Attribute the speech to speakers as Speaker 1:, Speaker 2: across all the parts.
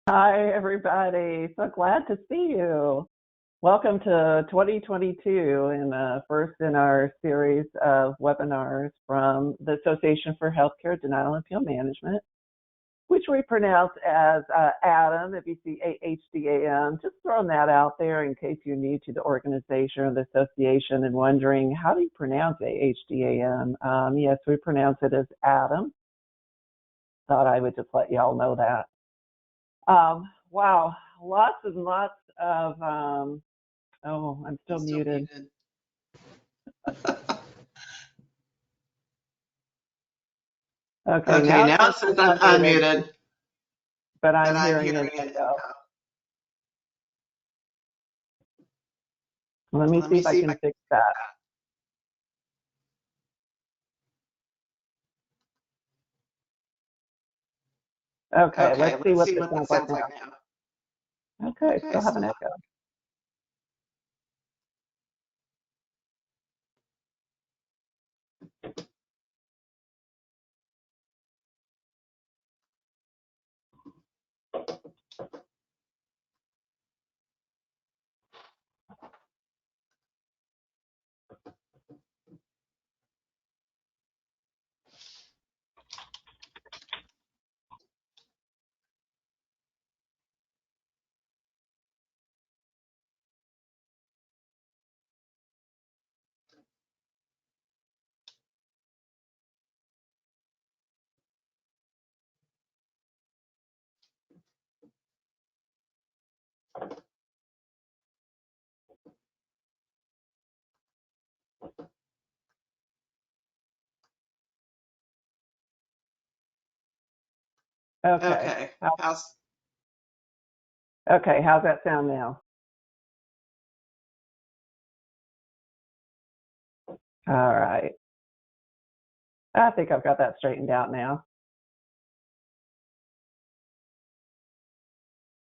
Speaker 1: Hi, everybody. So glad to see you. Welcome to 2022 and first in our series of webinars from the Association for Healthcare Denial and Appeal Management, which we pronounce as ADAM. If you see AHDAM, just throwing that out there in case you're new to the organization or the association and wondering, how do you pronounce AHDAM? Yes, we pronounce it as ADAM. Thought I would just let y'all know that. Wow, lots and lots of, oh, I'm still muted. Okay,
Speaker 2: Okay,
Speaker 1: now
Speaker 2: now it says I'm unmuted.
Speaker 1: but I'm hearing an echo. Let me see if I can fix that. Okay, let's see what this sounds like now. Okay, still have an echo. Okay. Okay, how's that sound now? All right. I think I've got that straightened out now.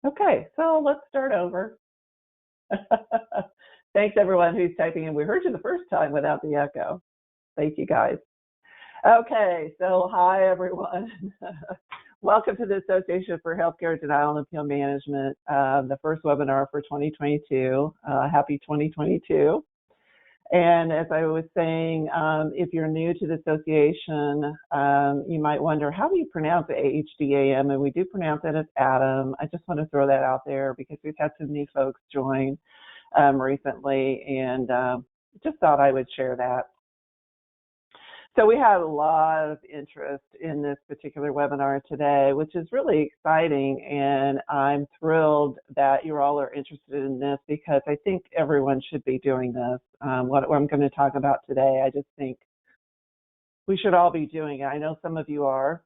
Speaker 1: Okay, so let's start over. Thanks everyone who's typing in. We heard you the first time without the echo. Thank you guys. Okay, so hi everyone. Welcome to the Association for Healthcare Denial and Appeal Management, the first webinar for 2022. Happy 2022. And as I was saying, if you're new to the association, you might wonder, how do you pronounce AHDAM? And we do pronounce it as ADAM. I just want to throw that out there because we've had some new folks join recently, and just thought I would share that. So we had a lot of interest in this particular webinar today, which is really exciting, and I'm thrilled that you all are interested in this because I think everyone should be doing this. What I'm going to talk about today, I just think we should all be doing it. I know some of you are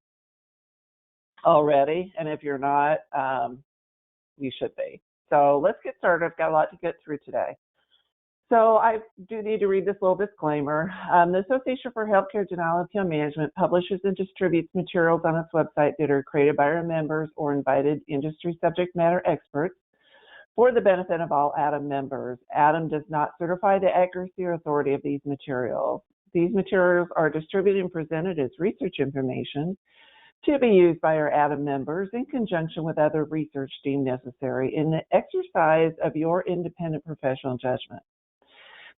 Speaker 1: already, and if you're not, you should be. So let's get started. I've got a lot to get through today. So I do need to read this little disclaimer. The Association for Healthcare Denial and Appeal Management publishes and distributes materials on its website that are created by our members or invited industry subject matter experts for the benefit of all ADAM members. ADAM does not certify the accuracy or authority of these materials. These materials are distributed and presented as research information to be used by our ADAM members in conjunction with other research deemed necessary in the exercise of your independent professional judgment.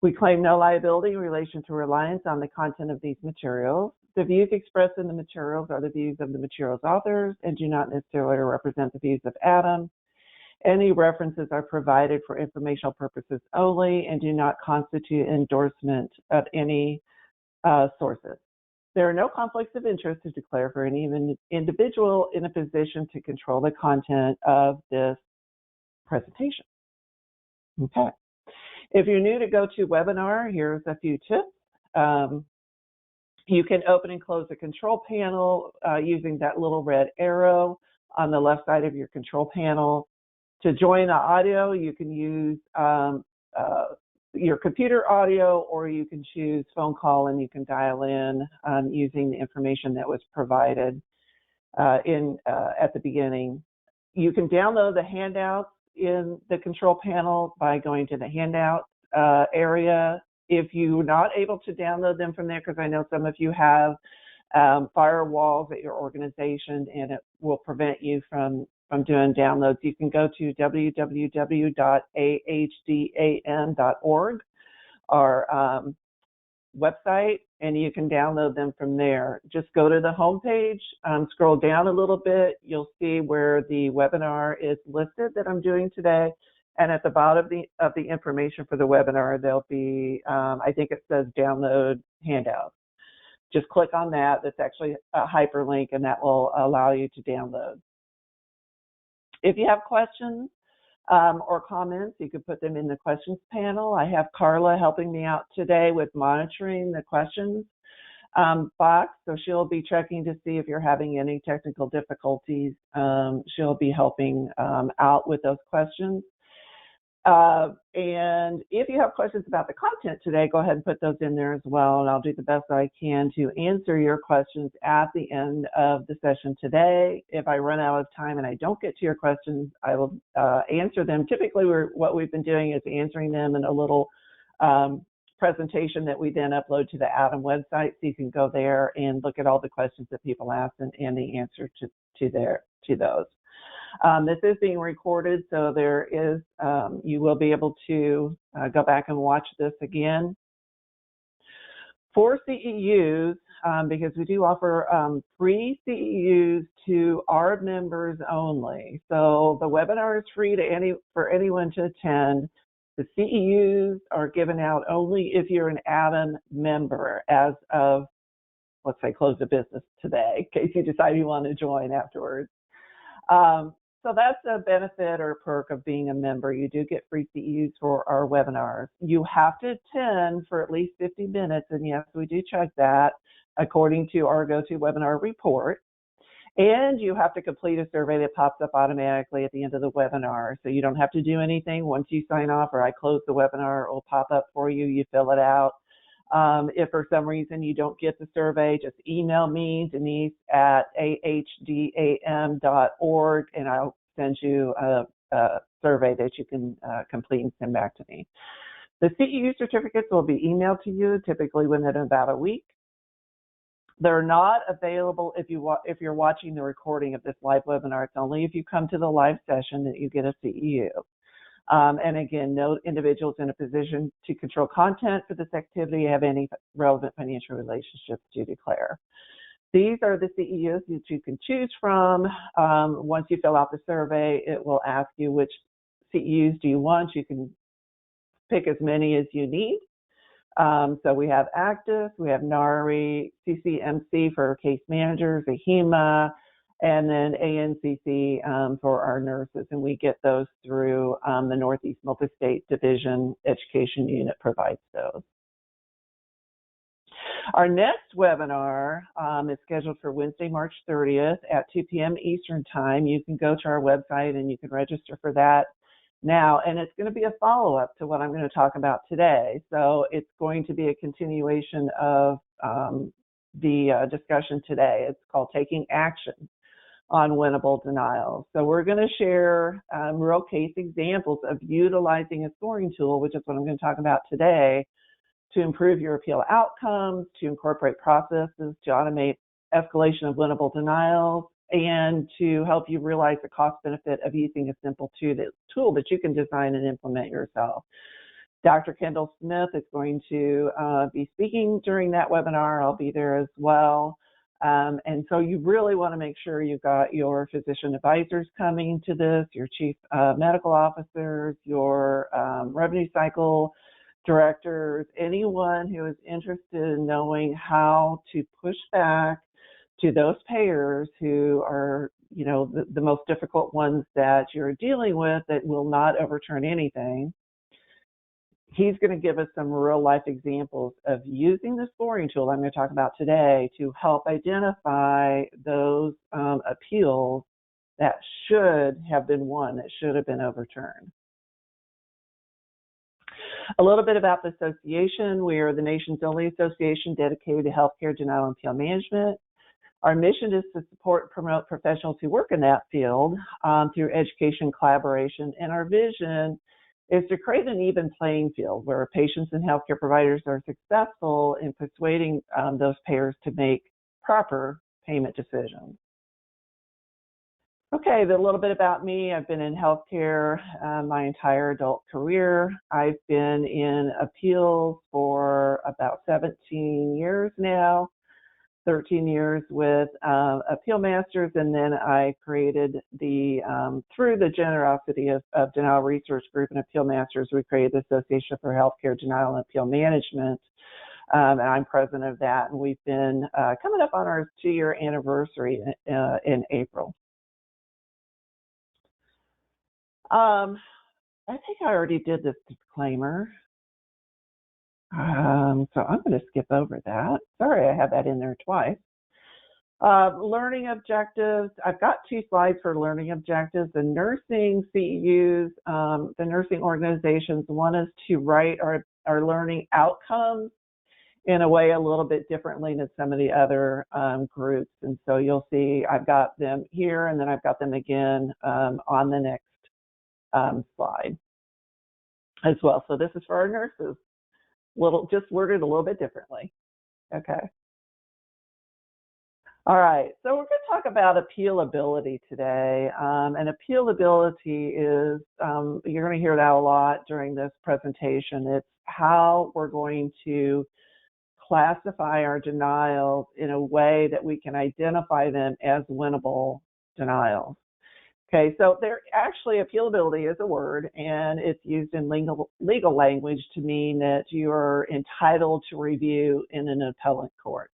Speaker 1: We claim no liability in relation to reliance on the content of these materials. The views expressed in the materials are the views of the materials authors and do not necessarily represent the views of ADAM. Any references are provided for informational purposes only and do not constitute endorsement of any sources. There are no conflicts of interest to declare for any individual in a position to control the content of this presentation. Okay. If you're new to GoToWebinar, here's a few tips. You can open and close the control panel using that little red arrow on the left side of your control panel. To join the audio, you can use your computer audio, or you can choose phone call and you can dial in using the information that was provided at the beginning. You can download the handouts in the control panel by going to the handout area. If you're not able to download them from there, because I know some of you have firewalls at your organization and it will prevent you from from doing downloads, you can go to www.ahdam.org, our website, and you can download them from there. Just go to the home page, scroll down a little bit, you'll see where the webinar is listed that I'm doing today. And at the bottom of the information for the webinar, there'll be, I think it says download handouts. Just click on that. That's actually a hyperlink, and that will allow you to download. If you have questions or comments, you can put them in the questions panel. I have Carla helping me out today with monitoring the questions box, so she'll be checking to see if you're having any technical difficulties. She'll be helping out with those questions. And if you have questions about the content today, go ahead and put those in there as well, and I'll do the best I can to answer your questions at the end of the session today. If I run out of time and I don't get to your questions, I will answer them. Typically, what we've been doing is answering them in a little presentation that we then upload to the ADAM website, so you can go there and look at all the questions that people ask and the answer to those. This is being recorded, so there is, you will be able to go back and watch this again. For CEUs, because we do offer free CEUs to our members only. So the webinar is free to for anyone to attend. The CEUs are given out only if you're an ADAM member as of, let's say, close of business today, in case you decide you want to join afterwards. So that's a benefit or perk of being a member. You do get free CEUs for our webinars. You have to attend for at least 50 minutes, and yes, we do check that according to our GoToWebinar report. And you have to complete a survey that pops up automatically at the end of the webinar. So you don't have to do anything. Once you sign off or I close the webinar, it will pop up for you. You fill it out. If for some reason you don't get the survey, just email me, Denise at ahdam.org, and I'll send you a survey that you can complete and send back to me. The CEU certificates will be emailed to you, typically within about a week. They're not available if you're watching the recording of this live webinar. It's only if you come to the live session that you get a CEU. And again, no individuals in a position to control content for this activity have any relevant financial relationships to declare. These are the CEUs that you can choose from. Once you fill out the survey, it will ask you which CEUs do you want. You can pick as many as you need. So we have ACTIS, we have NARI, CCMC for case managers, AHEMA, and then ANCC for our nurses, and we get those through the Northeast Multi-State Division Education Unit provides those. Our next webinar is scheduled for Wednesday, March 30th at 2 p.m. Eastern Time. You can go to our website and you can register for that now, and it's going to be a follow-up to what I'm going to talk about today. So it's going to be a continuation of the discussion today. It's called Taking Action on Winnable Denials. So we're going to share real case examples of utilizing a scoring tool, which is what I'm going to talk about today, to improve your appeal outcomes, to incorporate processes, to automate escalation of winnable denials, and to help you realize the cost benefit of using a simple tool that you can design and implement yourself. Dr. Kendall Smith is going to be speaking during that webinar. I'll be there as well. And so you really want to make sure you've got your physician advisors coming to this, your chief medical officers, your revenue cycle directors, anyone who is interested in knowing how to push back to those payers who are, you know, the most difficult ones that you're dealing with that will not overturn anything. He's going to give us some real life examples of using the scoring tool I'm going to talk about today to help identify those appeals that should have been won, that should have been overturned. A little bit about the association. We are the nation's only association dedicated to healthcare denial and appeal management. Our mission is to support and promote professionals who work in that field through education, collaboration, and our vision is to create an even playing field where patients and healthcare providers are successful in persuading those payers to make proper payment decisions. Okay, a little bit about me. I've been in healthcare my entire adult career. I've been in appeals for about 17 years now, 13 years with Appeal Masters, and then I created through the generosity of Denial Resource Group and Appeal Masters, we created the Association for Healthcare Denial and Appeal Management, and I'm president of that, and we've been coming up on our 2-year anniversary in April. I think I already did this disclaimer, so I'm going to skip over that. Sorry, I had that in there twice. Learning objectives. I've got 2 slides for learning objectives. The nursing CEUs, the nursing organizations, one is to write our learning outcomes in a way a little bit differently than some of the other groups. And so you'll see I've got them here, and then I've got them again on the next slide as well. So this is for our nurses, just worded a little bit differently. Okay. All right, so we're going to talk about appealability today. And appealability is, you're going to hear that a lot during this presentation. It's how we're going to classify our denials in a way that we can identify them as winnable denials. Okay, so appealability is a word, and it's used in legal language to mean that you're entitled to review in an appellate court.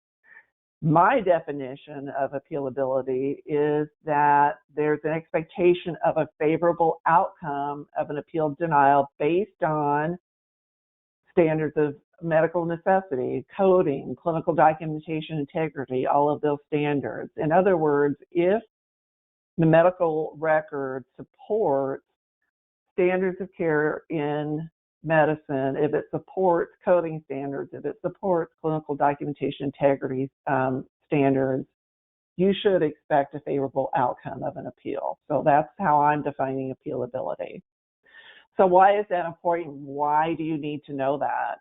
Speaker 1: My definition of appealability is that there's an expectation of a favorable outcome of an appeal denial based on standards of medical necessity, coding, clinical documentation integrity, all of those standards. In other words, if the medical record supports standards of care in medicine, if it supports coding standards, if it supports clinical documentation integrity standards, you should expect a favorable outcome of an appeal. So that's how I'm defining appealability. So why is that important? Why do you need to know that?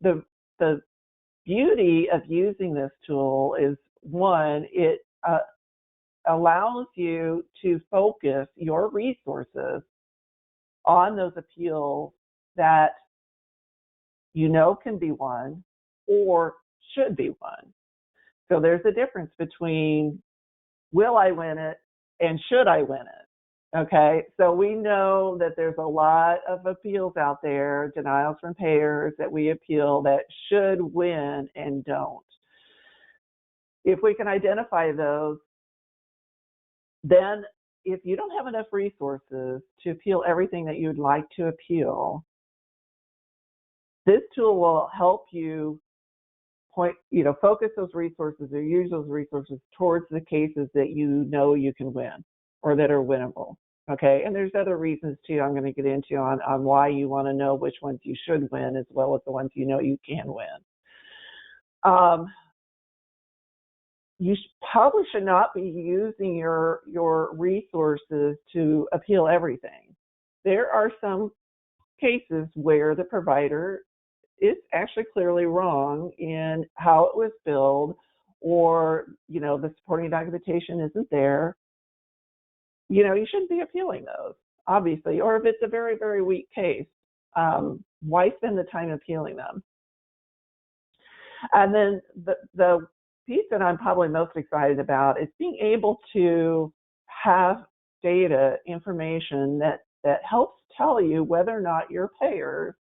Speaker 1: The beauty of using this tool is, one, it allows you to focus your resources on those appeals that you know can be won or should be won. So there's a difference between will I win it and should I win it? Okay, so we know that there's a lot of appeals out there, denials from payers that we appeal that should win and don't. If we can identify those, then if you don't have enough resources to appeal everything that you'd like to appeal, this tool will help you focus those resources or use those resources towards the cases that you know you can win or that are winnable. Okay, and there's other reasons too I'm going to get into on why you want to know which ones you should win as well as the ones you know you can win. You probably should not be using your resources to appeal everything. There are some cases where the provider is actually clearly wrong in how it was billed, or the supporting documentation isn't there. You shouldn't be appealing those, obviously. Or if it's a very, very weak case, why spend the time appealing them? And then the piece that I'm probably most excited about is being able to have data, information that helps tell you whether or not your payers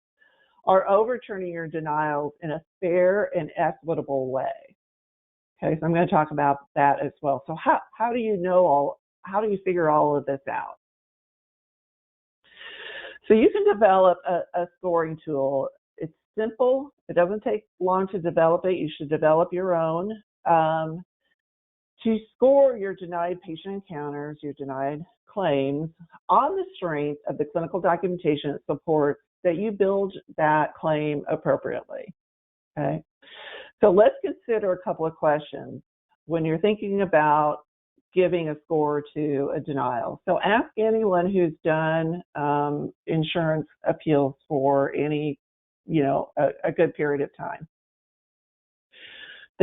Speaker 1: are overturning your denials in a fair and equitable way. Okay, so I'm going to talk about that as well. So how do you figure all of this out? So you can develop a scoring tool. It's simple. It doesn't take long to develop it. You should develop your own. To score your denied patient encounters, your denied claims, on the strength of the clinical documentation that supports that you build that claim appropriately. Okay, so let's consider a couple of questions when you're thinking about giving a score to a denial. So ask anyone who's done insurance appeals for any, a good period of time.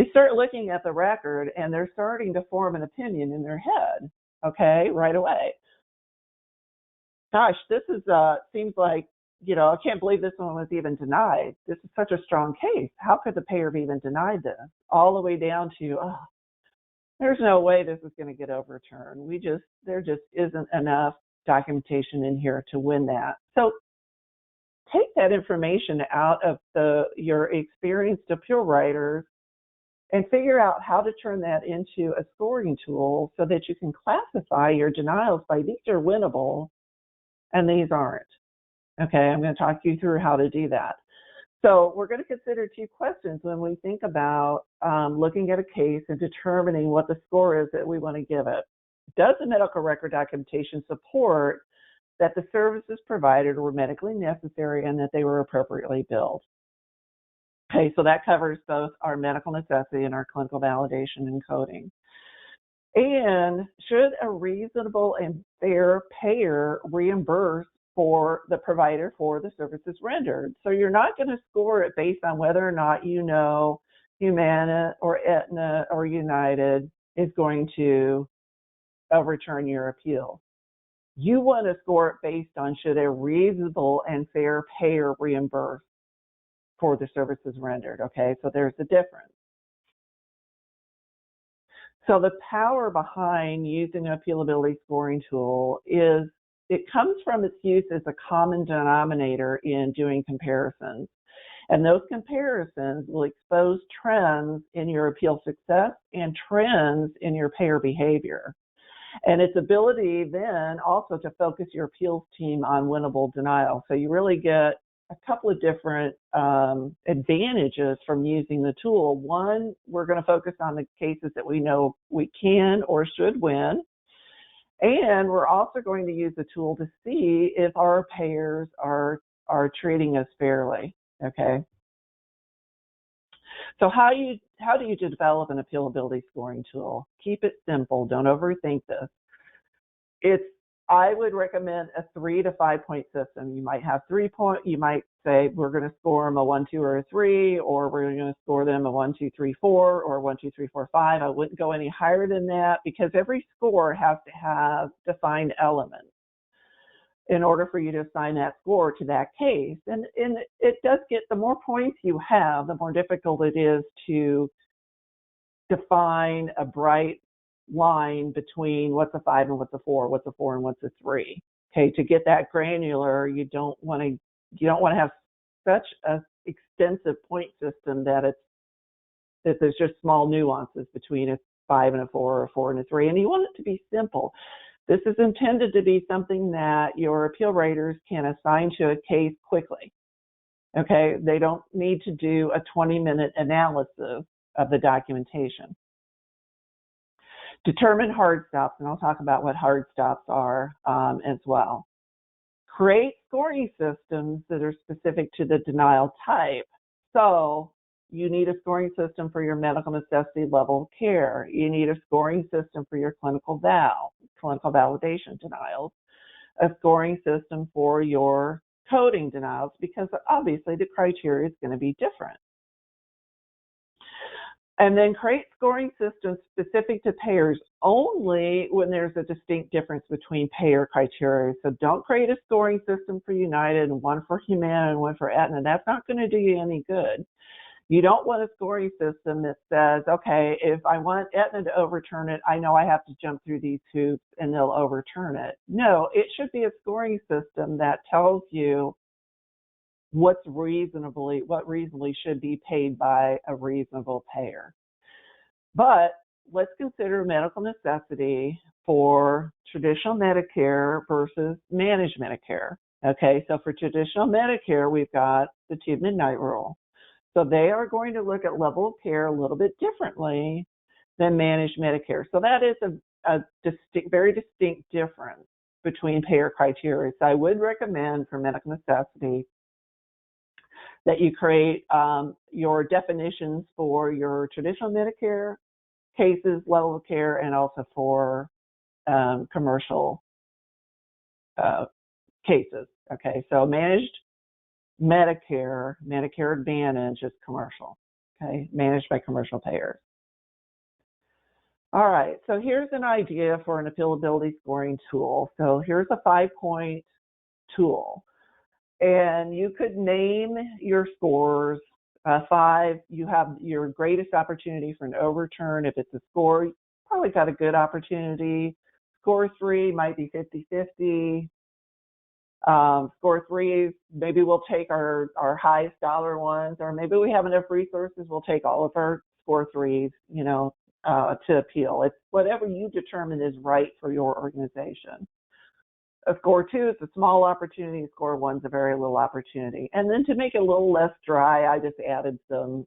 Speaker 1: they start looking at the record and they're starting to form an opinion in their head, okay, right away. Gosh, this is seems like, I can't believe this one was even denied. This is such a strong case. How could the payer have even denied this? All the way down to, there's no way this is going to get overturned. There just isn't enough documentation in here to win that. So take that information out of your experienced appeal writers and figure out how to turn that into a scoring tool so that you can classify your denials by these are winnable and these aren't. Okay, I'm going to talk you through how to do that. So we're going to consider two questions when we think about looking at a case and determining what the score is that we want to give it. Does the medical record documentation support that the services provided were medically necessary and that they were appropriately billed? Okay, so that covers both our medical necessity and our clinical validation and coding. And should a reasonable and fair payer reimburse for the provider for the services rendered? So you're not going to score it based on whether or not Humana or Aetna or United is going to overturn your appeal. You want to score it based on should a reasonable and fair payer reimburse for the services rendered, okay? So there's a difference. So the power behind using an appealability scoring tool is it comes from its use as a common denominator in doing comparisons. And those comparisons will expose trends in your appeal success and trends in your payer behavior. And its ability then also to focus your appeals team on winnable denial. So you really get a couple of different advantages from using the tool. One, we're going to focus on the cases that we know we can or should win. And we're also going to use the tool to see if our payers are treating us fairly, okay? So how do you develop an appealability scoring tool? Keep it simple. Don't overthink this. I would recommend a 3 to 5 point system. You might have 3 point. You might say we're going to score them a 1, 2, or a 3, or we're going to score them a 1, 2, 3, 4, or 1, 2, 3, 4, 5. I wouldn't go any higher than that because every score has to have defined elements in order for you to assign that score to that case. And it does get, the more points you have, the more difficult it is to define a bright line between what's a 5 and what's a 4, what's a 4 and what's a 3. Okay, to get that granular, you don't want to have such an extensive point system that there's just small nuances between a 5 and a 4 or a 4 and a 3, and you want it to be simple. This is intended to be something that your appeal raters can assign to a case quickly. Okay, they don't need to do a 20-minute analysis of the documentation. Determine hard stops, and I'll talk about what hard stops are as well. Create scoring systems that are specific to the denial type. So you need a scoring system for your medical necessity level of care. You need a scoring system for your clinical validation denials, a scoring system for your coding denials, because obviously the criteria is going to be different. And then create scoring systems specific to payers only when there's a distinct difference between payer criteria. So don't create a scoring system for United and one for Humana and one for Aetna. That's not going to do you any good. You don't want a scoring system that says, okay, if I want Aetna to overturn it, I know I have to jump through these hoops and they'll overturn it. No, it should be a scoring system that tells you what reasonably should be paid by a reasonable payer. But let's consider medical necessity for traditional Medicare versus managed Medicare. Okay, so for traditional Medicare, we've got the 2-midnight rule. So they are going to look at level of care a little bit differently than managed Medicare. So that is a very distinct difference between payer criteria. So I would recommend for medical necessity that you create your definitions for your traditional Medicare cases, level of care, and also for commercial cases. Okay, so managed Medicare, Medicare Advantage is commercial. okay, managed by commercial payers. All right, so here's an idea for an appealability scoring tool. So here's a 5-point tool, and you could name your scores. 5, you have your greatest opportunity for an overturn. If it's a score, you probably got a good opportunity. Score 3 might be 50-50. Score 3, maybe we'll take our highest dollar ones, or maybe we have enough resources, we'll take all of our score 3s, to appeal. It's whatever you determine is right for your organization. A score 2 is a small opportunity. Score 1 is a very little opportunity. And then to make it a little less dry, I just added some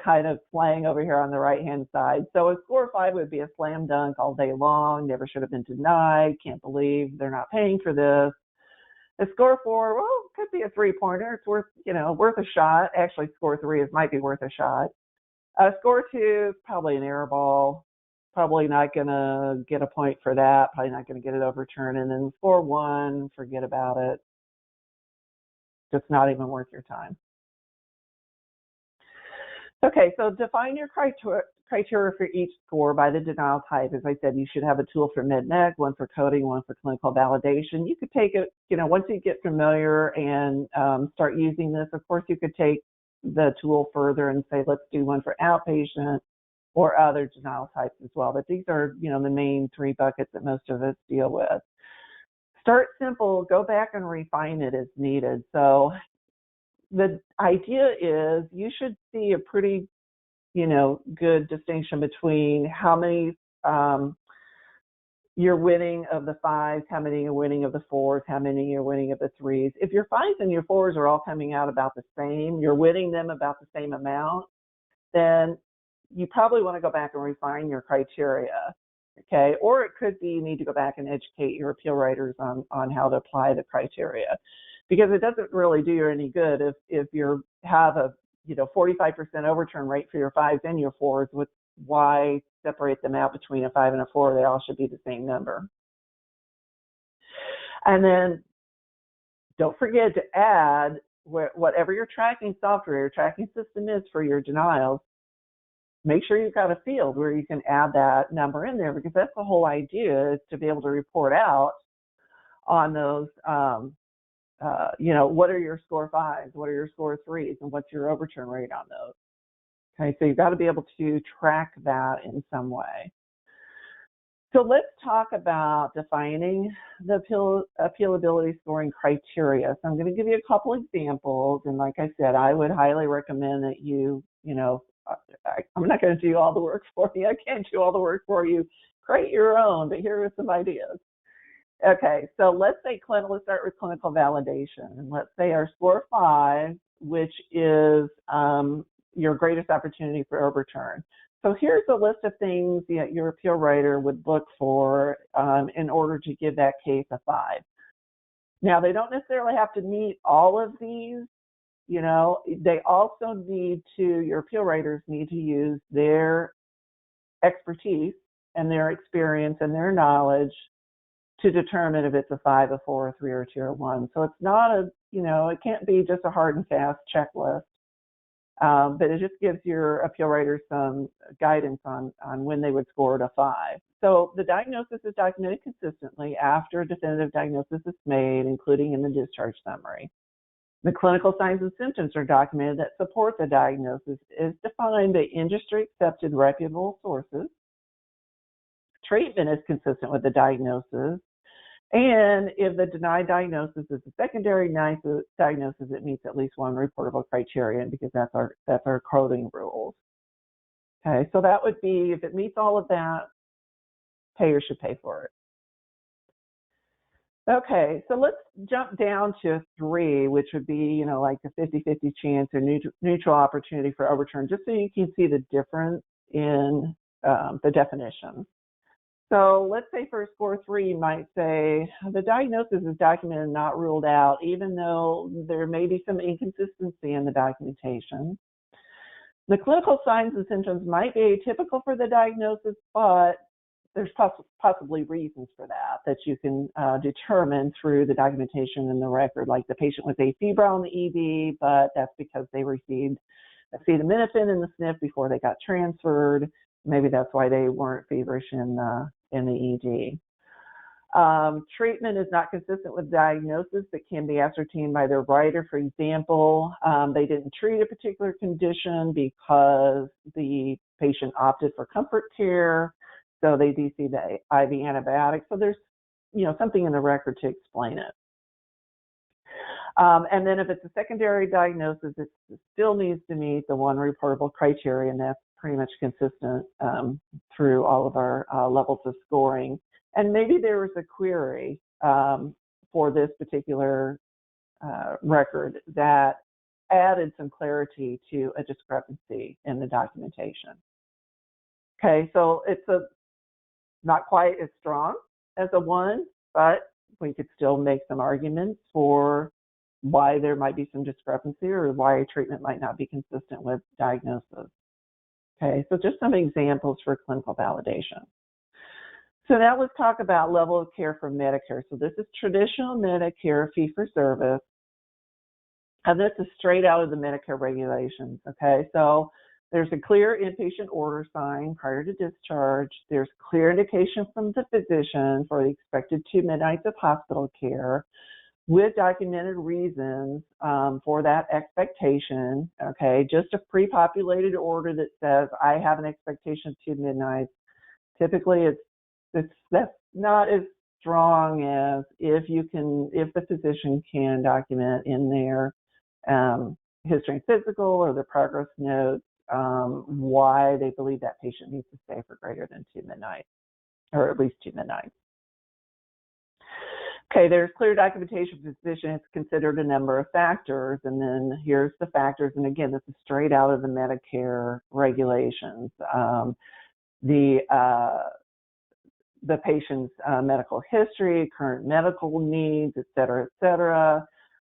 Speaker 1: kind of slang over here on the right-hand side. So a score 5 would be a slam dunk all day long, never should have been denied, can't believe they're not paying for this. A score 4, well, could be a 3-pointer. It's worth a shot. Actually, score 3 might be worth a shot. Score 2 is probably an error ball. Probably not going to get a point for that. Probably not going to get it overturned. And then score 1, forget about it. Just not even worth your time. Okay, so define your criteria for each score by the denial type. As I said, you should have a tool for med-neg, one for coding, one for clinical validation. You could take it, once you get familiar and start using this, of course, you could take the tool further and say, let's do one for outpatient or other denial types as well. But these are, the main 3 buckets that most of us deal with. Start simple, go back and refine it as needed. So the idea is you should see a pretty, good distinction between how many you're winning of the 5s, how many you're winning of the 4s, how many you're winning of the 3s. If your 5s and your 4s are all coming out about the same, you're winning them about the same amount, then you probably want to go back and refine your criteria, okay? Or it could be you need to go back and educate your appeal writers on how to apply the criteria, because it doesn't really do you any good if you have a 45% overturn rate for your 5s and your 4s. Why separate them out between a 5 and a 4? They all should be the same number. And then don't forget to add whatever your tracking software, your tracking system is for your denials. Make sure you've got a field where you can add that number in there, because that's the whole idea, is to be able to report out on those, what are your score 5s, what are your score 3s, and what's your overturn rate on those. Okay, so you've got to be able to track that in some way. So let's talk about defining the appealability scoring criteria. So I'm going to give you a couple examples, and like I said, I would highly recommend that I'm not going to do all the work for you. I can't do all the work for you. Create your own, but here are some ideas. Okay, so let's start with clinical validation. And let's say our score 5, which is your greatest opportunity for overturn. So here's a list of things that your appeal writer would look for in order to give that case a 5. Now, they don't necessarily have to meet all of these. They also your appeal writers need to use their expertise and their experience and their knowledge to determine if it's a 5, a 4, a 3, or a 2, or 1. So it's not it can't be just a hard and fast checklist, but it just gives your appeal writers some guidance on when they would score it a 5. So the diagnosis is documented consistently after a definitive diagnosis is made, including in the discharge summary. The clinical signs and symptoms are documented that support the diagnosis, is defined by industry-accepted reputable sources. Treatment is consistent with the diagnosis. And if the denied diagnosis is a secondary diagnosis, it meets at least one reportable criterion, because that's our coding rules. Okay, so that would be, if it meets all of that, payers should pay for it. Okay, so let's jump down to 3, which would be, like the 50-50 chance or neutral opportunity for overturn, just so you can see the difference in the definition. So let's say for score 3, you might say the diagnosis is documented and not ruled out, even though there may be some inconsistency in the documentation. The clinical signs and symptoms might be atypical for the diagnosis, but there's possibly reasons for that you can determine through the documentation in the record, like the patient was afebrile in the ED, but that's because they received acetaminophen in the SNF before they got transferred. Maybe that's why they weren't feverish in the ED. Treatment is not consistent with diagnosis that can be ascertained by their writer. For example, they didn't treat a particular condition because the patient opted for comfort care, so they do see the IV antibiotic. So there's, something in the record to explain it. And then if it's a secondary diagnosis, it still needs to meet the one reportable criteria, and that's pretty much consistent through all of our levels of scoring. And maybe there was a query for this particular record that added some clarity to a discrepancy in the documentation. Okay, so it's not quite as strong as a 1, but we could still make some arguments for why there might be some discrepancy or why treatment might not be consistent with diagnosis. Okay, so just some examples for clinical validation. So now let's talk about level of care for Medicare. So this is traditional Medicare fee-for-service, and this is straight out of the Medicare regulations, okay? So there's a clear inpatient order sign prior to discharge. There's clear indication from the physician for the expected 2 midnights of hospital care with documented reasons for that expectation, okay? Just a pre-populated order that says, I have an expectation of 2 midnights. Typically, that's not as strong as if the physician can document in their history and physical or the progress notes why they believe that patient needs to stay for greater than 2 midnights, or at least 2 midnights. Okay, there's clear documentation for physician. It's considered a number of factors, and then here's the factors. And again, this is straight out of the Medicare regulations. The patient's medical history, current medical needs, et cetera,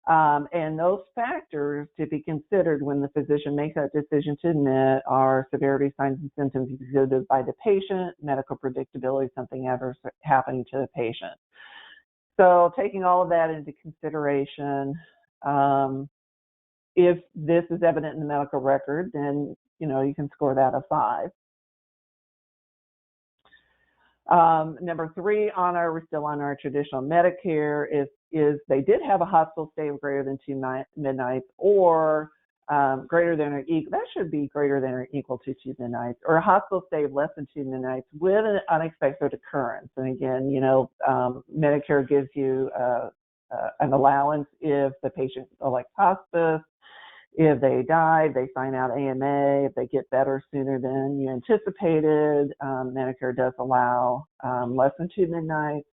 Speaker 1: and those factors to be considered when the physician makes that decision to admit are severity, signs, and symptoms exhibited by the patient, medical predictability, something adverse happening to the patient. So taking all of that into consideration, if this is evident in the medical record, then you can score that a 5. Number 3 we're still on our traditional Medicare is they did have a hospital stay of greater than 2 midnights or greater than or equal, that should be greater than or equal to 2 midnights, or a hospital stay of less than 2 midnights with an unexpected occurrence. And again, Medicare gives you an allowance if the patient elects hospice, if they die, they sign out AMA, if they get better sooner than you anticipated. Medicare does allow less than 2 midnights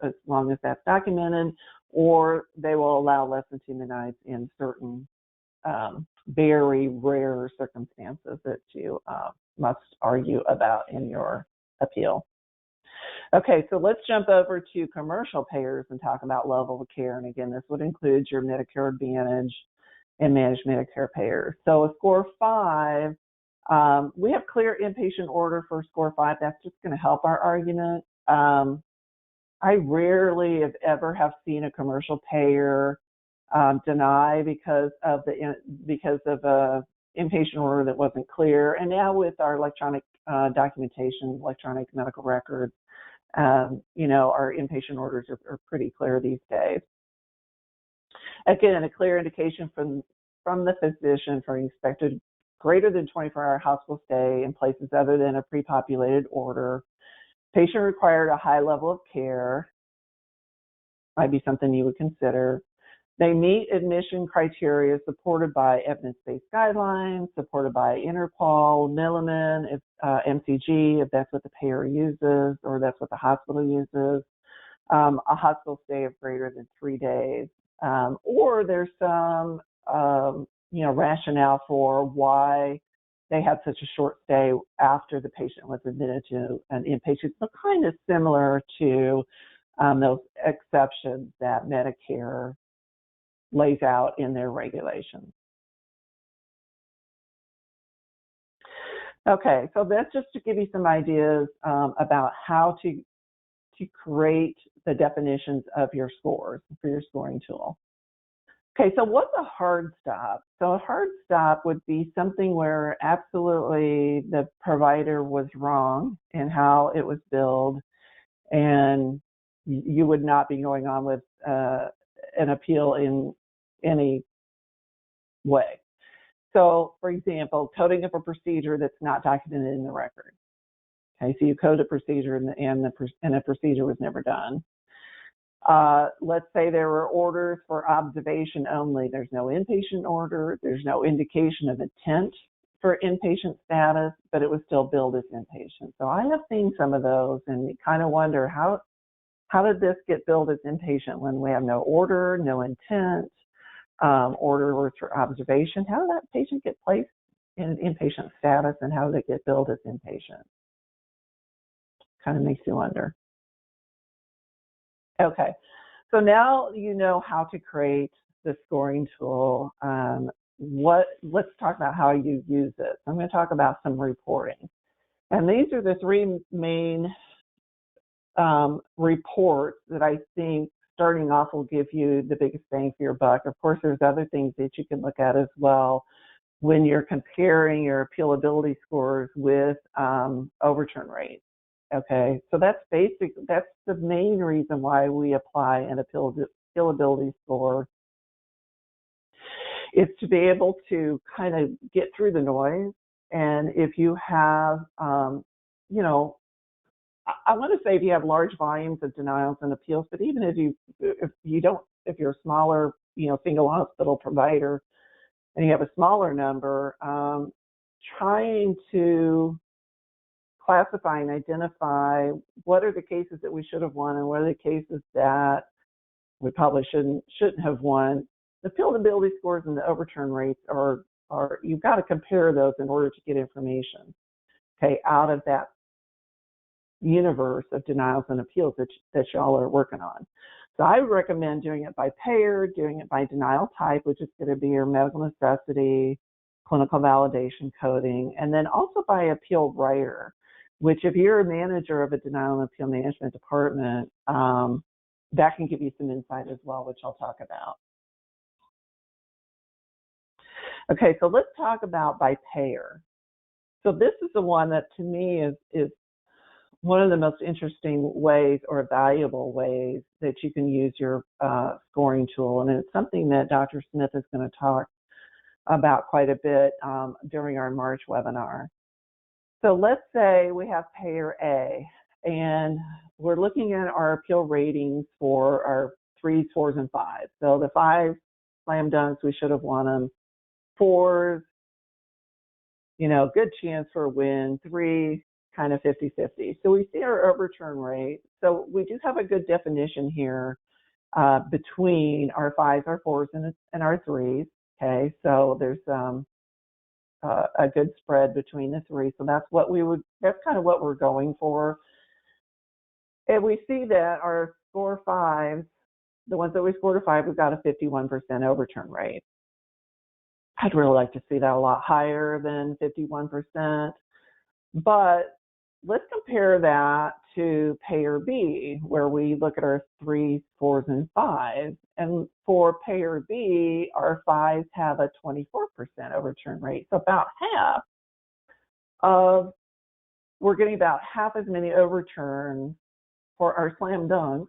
Speaker 1: as long as that's documented, or they will allow less than 2 midnights in certain very rare circumstances that you must argue about in your appeal. Okay, so let's jump over to commercial payers and talk about level of care. And again, this would include your Medicare Advantage and managed Medicare payers. So a score 5, we have clear inpatient order for score 5. That's just going to help our argument. I rarely, if ever, have seen a commercial payer deny because of a inpatient order that wasn't clear. And now with our electronic documentation, electronic medical records, our inpatient orders are pretty clear these days. Again, a clear indication from the physician for an expected greater than 24-hour hospital stay in places other than a pre-populated order. Patient required a high level of care, might be something you would consider. They meet admission criteria supported by evidence-based guidelines, supported by Interpol, Milliman, MCG, if that's what the payer uses or that's what the hospital uses. A hospital stay of greater than 3 days. Or there's some, rationale for why they had such a short stay after the patient was admitted to an inpatient. So kind of similar to those exceptions that Medicare lays out in their regulations. Okay, so that's just to give you some ideas about how to create the definitions of your scores for your scoring tool. Okay, so what's a hard stop? So a hard stop would be something where absolutely the provider was wrong in how it was billed, and you would not be going on with an appeal in any way. So, for example, coding of a procedure that's not documented in the record. Okay, so you code a procedure and a procedure was never done. Let's say there were orders for observation only. There's no inpatient order. There's no indication of intent for inpatient status, but it was still billed as inpatient. So I have seen some of those, and you kind of wonder how did this get billed as inpatient when we have no order, no intent, order was for observation? How did that patient get placed in inpatient status, and how did it get billed as inpatient? Kind of makes you wonder. Okay, so now you know how to create the scoring tool. Let's talk about how you use it. I'm going to talk about some reporting. And these are the three main reports that I think starting off will give you the biggest bang for your buck. Of course, there's other things that you can look at as well when you're comparing your appealability scores with overturn rates. Okay, so that's the main reason why we apply an appealability score, is to be able to kind of get through the noise. And if you have, you know, I want to say if you have large volumes of denials and appeals, but even if you're a smaller, single hospital provider and you have a smaller number, trying to classify and identify what are the cases that we should have won and what are the cases that we probably shouldn't have won. The appealability scores and the overturn rates are you've got to compare those in order to get information, okay, out of that universe of denials and appeals that y'all are working on. So I would recommend doing it by payer, doing it by denial type, which is going to be your medical necessity, clinical validation coding, and then also by appeal writer, which if you're a manager of a denial and appeal management department, that can give you some insight as well, which I'll talk about. Okay, so let's talk about by payer. So this is the one that to me is one of the most interesting ways or valuable ways that you can use your scoring tool. And it's something that Dr. Smith is going to talk about quite a bit during our March webinar. So let's say we have payer A, and we're looking at our appeal ratings for our 3s, 4s, and 5s. So the 5s, slam dunks, we should have won them. 4s, good chance for a win. 3, kind of 50-50. So we see our overturn rate. So we do have a good definition here between our 5s, our 4s, and our 3s. Okay, so there's a good spread between the 3. So that's kind of what we're going for. And we see that our score 5s, the ones that we scored a 5, we've got a 51% overturn rate. I'd really like to see that a lot higher than 51%. But let's compare that to payer B, where we look at our 3s, 4s, and 5s. And for payer B, our 5s have a 24% overturn rate. So we're getting about half as many overturns for our slam dunks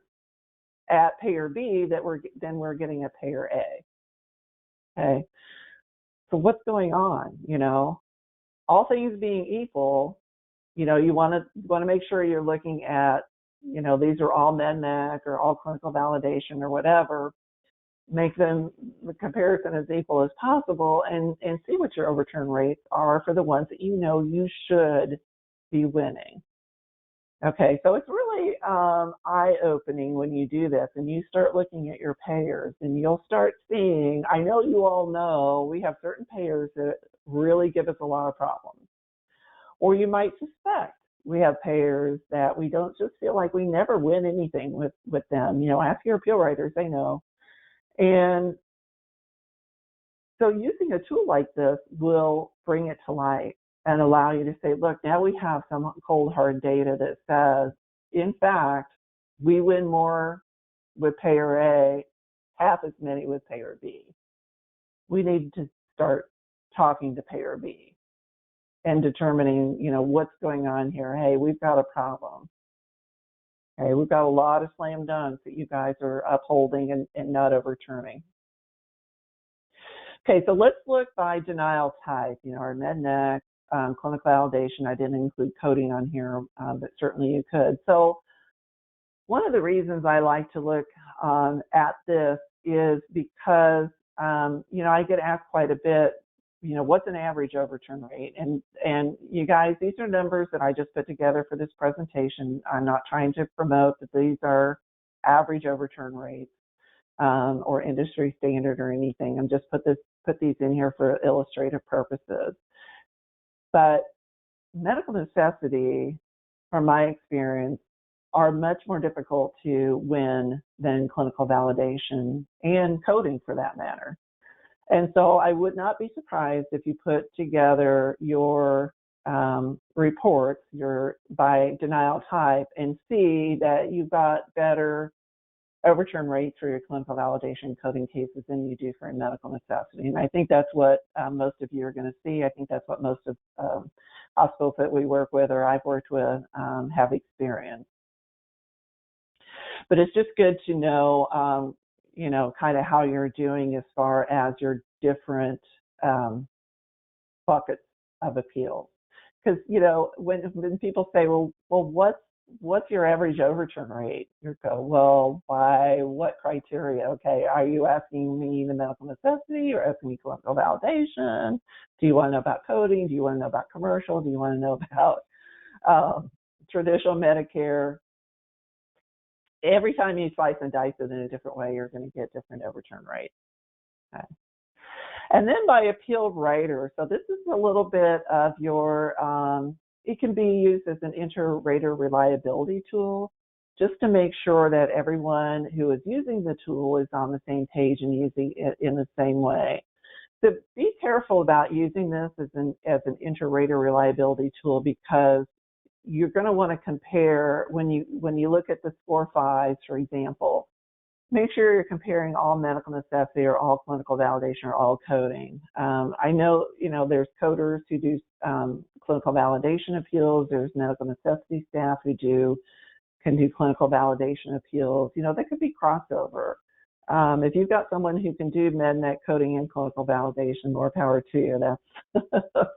Speaker 1: at payer B than we're getting at payer A. Okay. So what's going on? All things being equal, you want to make sure you're looking at, these are all MEDMAC or all clinical validation or whatever. Make them the comparison as equal as possible, and see what your overturn rates are for the ones that you should be winning. Okay, so it's really eye-opening when you do this and you start looking at your payers, and you'll start seeing, I know you all know we have certain payers that really give us a lot of problems. Or you might suspect we have payers that we don't just feel like we never win anything with them. Ask your appeal writers, they know. And so using a tool like this will bring it to light. and allow you to say, look, now we have some cold hard data that says, in fact, we win more with payer A, half as many with payer B. We need to start talking to payer B and determining, what's going on here. Hey, we've got a problem. Hey, we've got a lot of slam dunks that you guys are upholding and not overturning. Okay, so let's look by denial type. Our med-nec, clinical validation. I didn't include coding on here, but certainly you could. So one of the reasons I like to look at this is because, I get asked quite a bit, what's an average overturn rate? And you guys, these are numbers that I just put together for this presentation. I'm not trying to promote that these are average overturn rates or industry standard or anything. I'm just put these in here for illustrative purposes. But medical necessity, from my experience, are much more difficult to win than clinical validation and coding for that matter. And so I would not be surprised if you put together your reports, by denial type, and see that you've got better overturn rates for your clinical validation coding cases than you do for a medical necessity. And I think that's what most of you are going to see. I think that's what most of hospitals that we work with or I've worked with have experienced. But it's just good to know, kind of how you're doing as far as your different buckets of appeals. Because, when people say, well, what's your average overturn rate? You go, well, by what criteria? Okay, are you asking me the medical necessity or asking me clinical validation? Do you want to know about coding? Do you want to know about commercial? Do you want to know about traditional Medicare? Every time you slice and dice it in a different way, you're going to get different overturn rates. Okay. And then by appeal writer. So this is a little bit of your, it can be used as an inter-rater reliability tool, just to make sure that everyone who is using the tool is on the same page and using it in the same way. So be careful about using this as an inter-rater reliability tool, because you're going to want to compare when you look at the score fives, for example. Make sure you're comparing all medical necessity or all clinical validation or all coding. I know, there's coders who do clinical validation appeals. There's medical necessity staff who can do clinical validation appeals. There could be crossover. If you've got someone who can do med-nec coding and clinical validation, more power to you.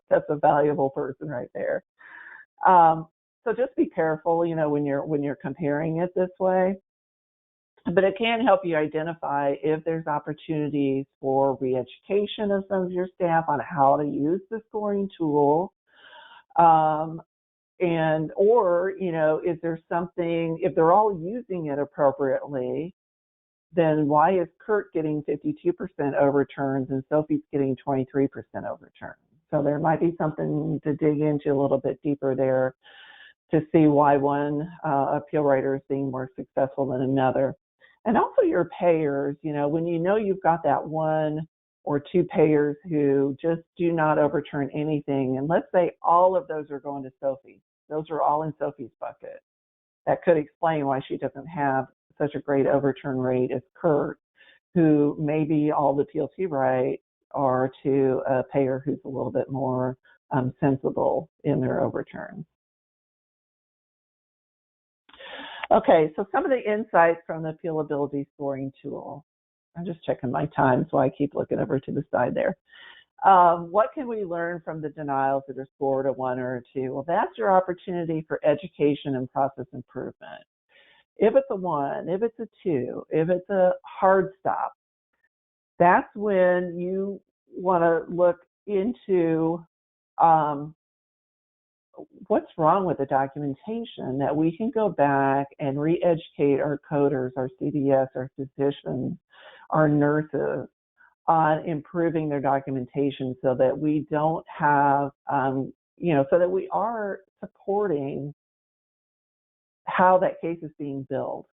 Speaker 1: That's a valuable person right there. So just be careful, when you're comparing it this way. But it can help you identify if there's opportunities for re-education of some of your staff on how to use the scoring tool. Or, is there something, if they're all using it appropriately, then why is Kurt getting 52% overturns and Sophie's getting 23% overturns? So there might be something to dig into a little bit deeper there to see why one appeal writer is being more successful than another. And also your payers, when you've got that one or two payers who just do not overturn anything, and let's say all of those are going to Sophie. Those are all in Sophie's bucket. That could explain why she doesn't have such a great overturn rate as Kurt, who maybe all the appeals he writes are to a payer who's a little bit more sensible in their overturns. Okay, so some of the insights from the appealability scoring tool. I'm just checking my time, so I keep looking over to the side there. What can we learn from the denials that are scored a 1 or a 2? Well, that's your opportunity for education and process improvement. If it's a 1, if it's a 2, if it's a hard stop, that's when you want to look into what's wrong with the documentation, that we can go back and re-educate our coders, our CDS, our physicians, our nurses on improving their documentation so that we don't have, so that we are supporting how that case is being billed.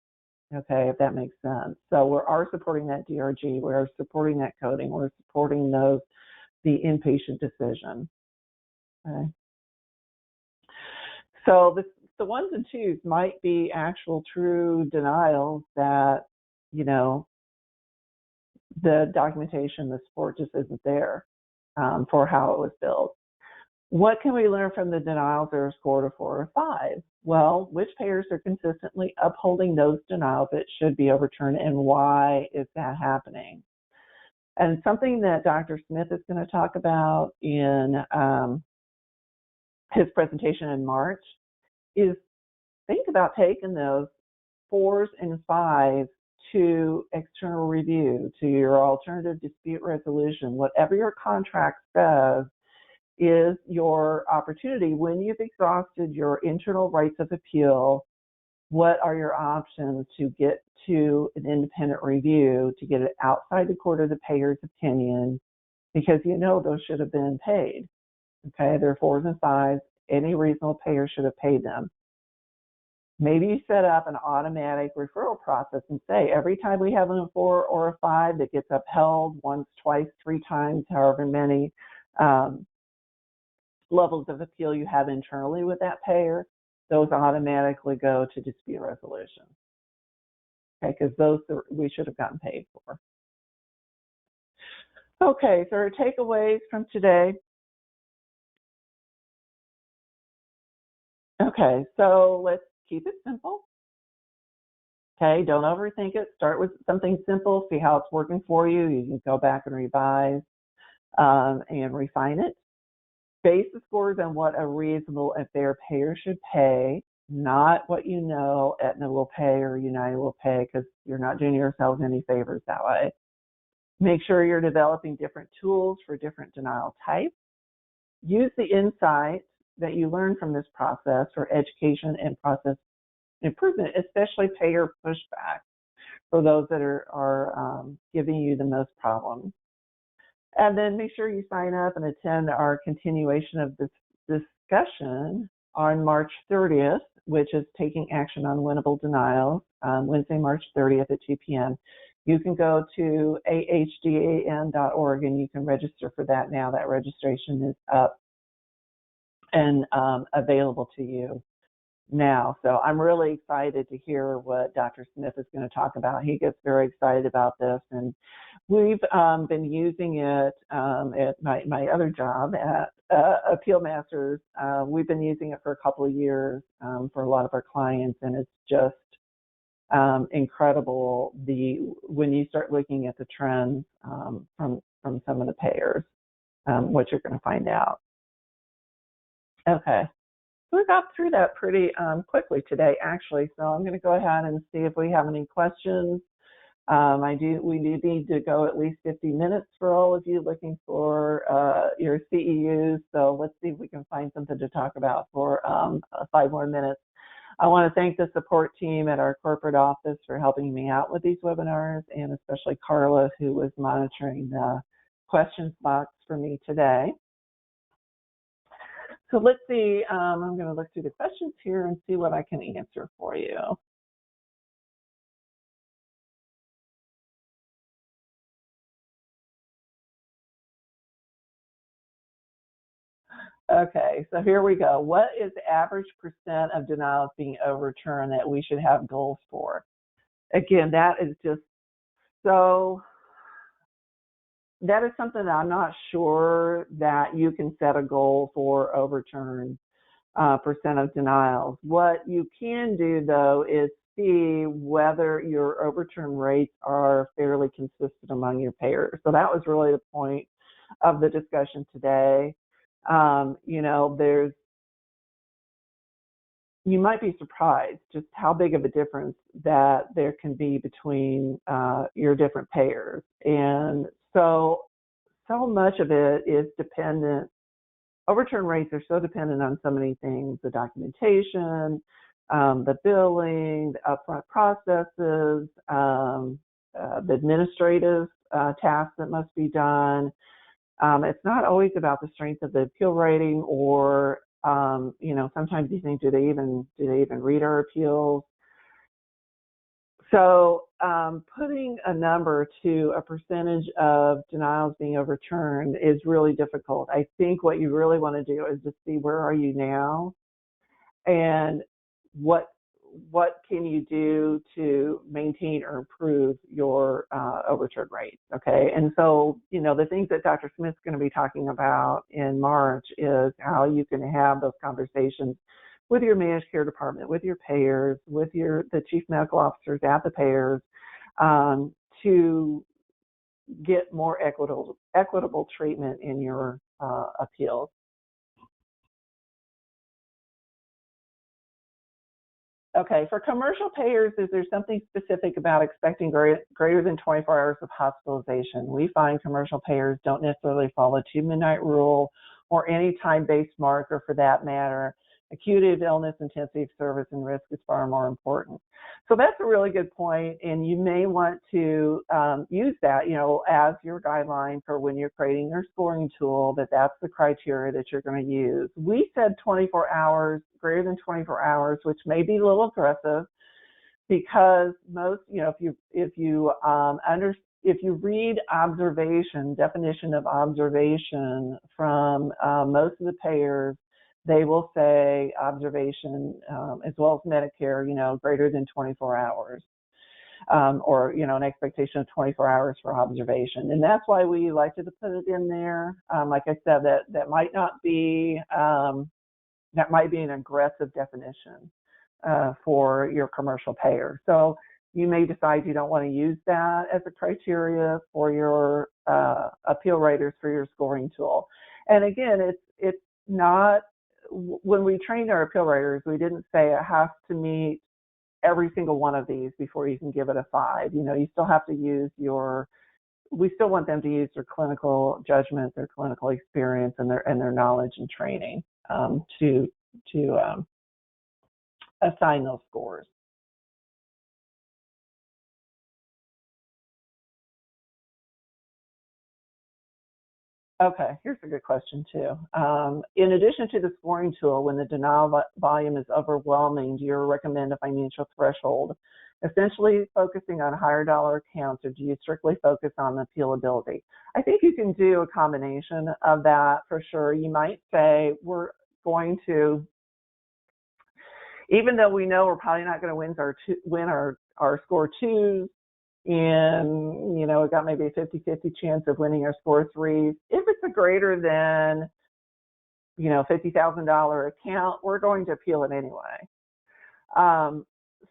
Speaker 1: Okay, if that makes sense. So we are supporting that DRG, we are supporting that coding, we're supporting the inpatient decision. Okay. So the ones and twos might be actual true denials that, you know, the documentation, the support just isn't there for how it was built. What can we learn from the denials that are scored a 4 or 5? Well, which payers are consistently upholding those denials that should be overturned, and why is that happening? And something that Dr. Smith is going to talk about in his presentation in March is think about taking those 4s and 5s to external review, to your alternative dispute resolution. Whatever your contract says is your opportunity when you've exhausted your internal rights of appeal. What are your options to get to an independent review, to get it outside the court of the payer's opinion, because you know those should have been paid. Okay, they're 4s and 5s. Any reasonable payer should have paid them. Maybe you set up an automatic referral process and say every time we have a 4 or a 5 that gets upheld once, twice, 3 times, however many levels of appeal you have internally with that payer, those automatically go to dispute resolution. Okay, because those we should have gotten paid for. Okay, so our takeaways from today. Okay, so let's keep it simple. Okay, don't overthink it. Start with something simple, see how it's working for you. You can go back and revise and refine it. Base the scores on what a reasonable and fair payer should pay, not what you know Aetna will pay or United will pay, because you're not doing yourselves any favors that way. Make sure you're developing different tools for different denial types. Use the insights that you learn from this process for education and process improvement, especially payer pushback for those that are giving you the most problems. And then make sure you sign up and attend our continuation of this discussion on March 30th, which is taking action on winnable denials, Wednesday, March 30th at 2 p.m. You can go to ahdan.org and you can register for that now. That registration is up and available to you now. So I'm really excited to hear what Dr. Smith is going to talk about. He gets very excited about this, and we've been using it at my other job at Appeal Masters. We've been using it for a couple of years for a lot of our clients, and it's just incredible when you start looking at the trends from some of the payers, what you're going to find out. Okay. We got through that pretty quickly today, actually. So I'm going to go ahead and see if we have any questions. We do need to go at least 50 minutes for all of you looking for your CEUs. So let's see if we can find something to talk about for 5 more minutes. I want to thank the support team at our corporate office for helping me out with these webinars, and especially Carla, who was monitoring the questions box for me today. So let's see, I'm going to look through the questions here and see what I can answer for you. Okay, so here we go. What is the average percent of denials being overturned that we should have goals for? Again, that is just so, that is something that I'm not sure that you can set a goal for overturn percent of denials. What you can do, though, is see whether your overturn rates are fairly consistent among your payers. So that was really the point of the discussion today. You know, you might be surprised just how big of a difference that there can be between your different payers. And so much of it is dependent. Overturn rates are so dependent on so many things: the documentation, the billing, the upfront processes, the administrative tasks that must be done. It's not always about the strength of the appeal rating, or you know, sometimes you think, do they even read our appeals? So putting a number to a percentage of denials being overturned is really difficult. I think what you really want to do is just see where are you now, and what can you do to maintain or improve your overturn rate, okay? And so, the things that Dr. Smith's going to be talking about in March is how you can have those conversations with your managed care department, with your payers, with the chief medical officers at the payers, to get more equitable treatment in your appeals. Okay, for commercial payers, is there something specific about expecting greater than 24 hours of hospitalization? We find commercial payers don't necessarily follow 2-midnight rule or any time-based marker for that matter. Acuity of illness, intensity of service, and risk is far more important. So that's a really good point, and you may want to use that, as your guideline for when you're creating your scoring tool, that's the criteria that you're going to use. We said 24 hours, greater than 24 hours, which may be a little aggressive because most, if you read definition of observation from most of the payers, they will say observation, as well as Medicare, greater than 24 hours, or, an expectation of 24 hours for observation. And that's why we like to put it in there. Like I said, that might be an aggressive definition for your commercial payer. So you may decide you don't want to use that as a criteria for your appeal raters for your scoring tool. And again, it's not, when we trained our appeal raters, we didn't say it has to meet every single one of these before you can give it a 5. You still have to use we still want them to use their clinical judgment, their clinical experience, and their knowledge and training to assign those scores. Okay, here's a good question too. In addition to the scoring tool, when the denial volume is overwhelming, do you recommend a financial threshold, essentially focusing on higher dollar accounts, or do you strictly focus on appealability? I think you can do a combination of that for sure. You might say we're going to, even though we know we're probably not going to win our score 2s, and we got maybe a 50-50 chance of winning our score 3s. If it's a greater than $50,000 account, we're going to appeal it anyway.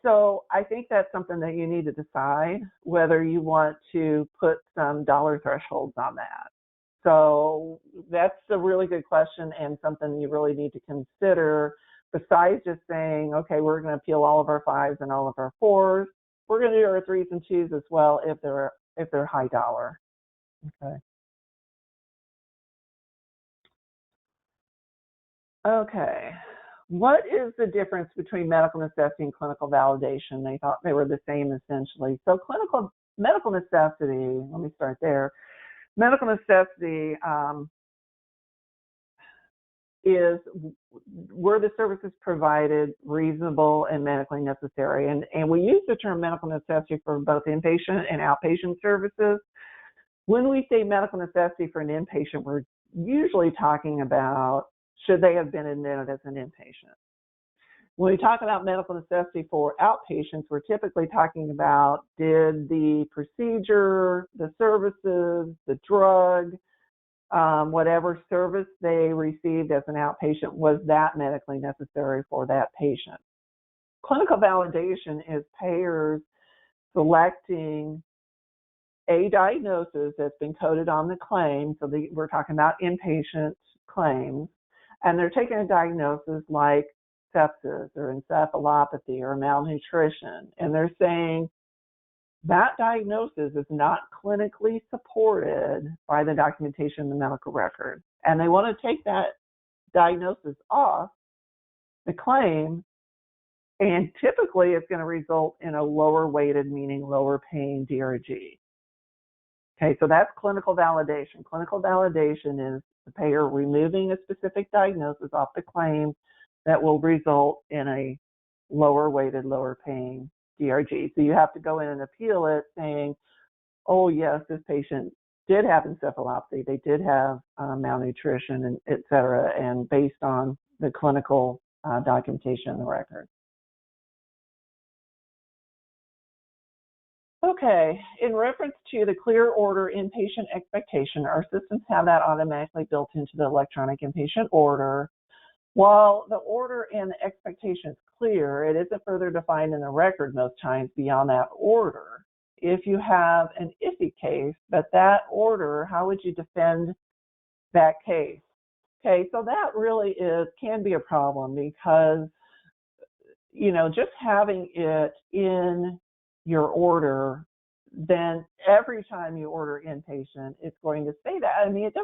Speaker 1: So I think that's something that you need to decide whether you want to put some dollar thresholds on that. So that's a really good question and something you really need to consider, besides just saying, okay, we're going to appeal all of our 5s and all of our 4s. We're going to do our 3s and 2s as well if they're high dollar. Okay. Okay. What is the difference between medical necessity and clinical validation? They thought they were the same essentially. So medical necessity, let me start there. Medical necessity is were the services provided reasonable and medically necessary? And we use the term medical necessity for both inpatient and outpatient services. When we say medical necessity for an inpatient, we're usually talking about should they have been admitted as an inpatient. When we talk about medical necessity for outpatients, we're typically talking about did the procedure, the services, the drug, whatever service they received as an outpatient, was that medically necessary for that patient? Clinical validation is payers selecting a diagnosis that's been coded on the claim. So we're talking about inpatient claims, and they're taking a diagnosis like sepsis or encephalopathy or malnutrition, and they're saying that diagnosis is not clinically supported by the documentation in the medical record, and they want to take that diagnosis off the claim, and typically it's going to result in a lower weighted, meaning lower paying DRG. Okay, so that's clinical validation. Clinical validation is the payer removing a specific diagnosis off the claim that will result in a lower weighted, lower paying DRG. So you have to go in and appeal it saying, oh yes, this patient did have encephalopathy, they did have malnutrition, and et cetera, and based on the clinical documentation in the record. Okay, in reference to the clear order inpatient expectation, our systems have that automatically built into the electronic inpatient order. While the order and the expectation is clear, it isn't further defined in the record most times beyond that order. If you have an iffy case, but that order, how would you defend that case? Okay, so that really can be a problem because, just having it in your order, then every time you order inpatient, it's going to say that. I mean, it